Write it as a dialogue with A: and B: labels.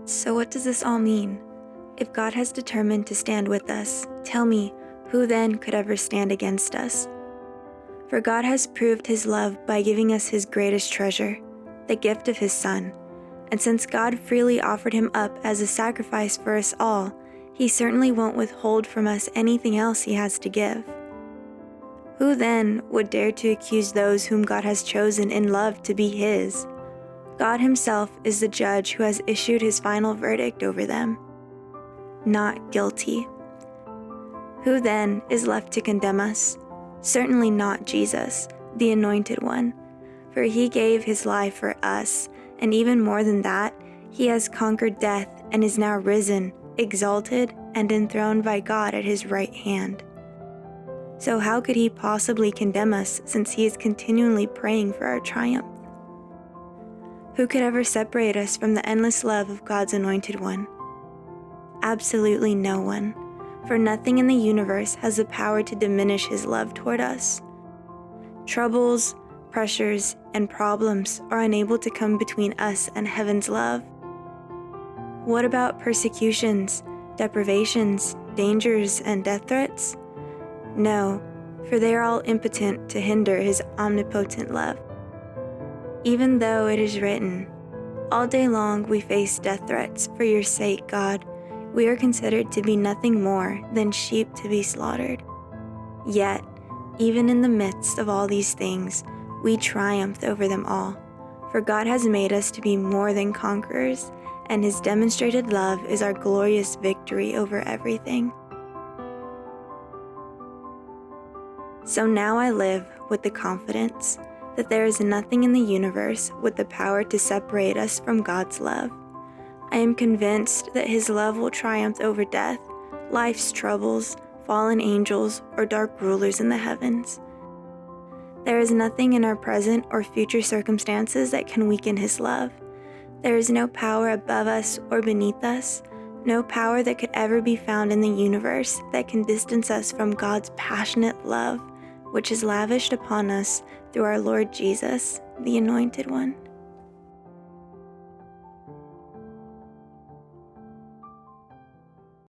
A: So what does this all mean? If God has determined to stand with us, tell me, who then could ever stand against us? For God has proved his love by giving us his greatest treasure, the gift of his Son. And since God freely offered him up as a sacrifice for us all, he certainly won't withhold from us anything else he has to give. Who then would dare to accuse those whom God has chosen in love to be his? God himself is the judge who has issued his final verdict over them. Not guilty. Who then is left to condemn us? Certainly not Jesus, the Anointed One, for he gave his life for us, and even more than that, he has conquered death and is now risen, exalted, and enthroned by God at his right hand. So how could he possibly condemn us, since he is continually praying for our triumph? Who could ever separate us from the endless love of God's Anointed One? Absolutely no one, for nothing in the universe has the power to diminish his love toward us. Troubles, pressures, and problems are unable to come between us and heaven's love. What about persecutions, deprivations, dangers, and death threats? No, for they are all impotent to hinder his omnipotent love. Even though it is written, "All day long we face death threats for your sake, God. We are considered to be nothing more than sheep to be slaughtered." Yet, even in the midst of all these things, we triumphed over them all, for God has made us to be more than conquerors, and his demonstrated love is our glorious victory over everything. So now I live with the confidence that there is nothing in the universe with the power to separate us from God's love. I am convinced that his love will triumph over death, life's troubles, fallen angels, or dark rulers in the heavens. There is nothing in our present or future circumstances that can weaken his love. There is no power above us or beneath us, no power that could ever be found in the universe that can distance us from God's passionate love, which is lavished upon us through our Lord Jesus, the Anointed One.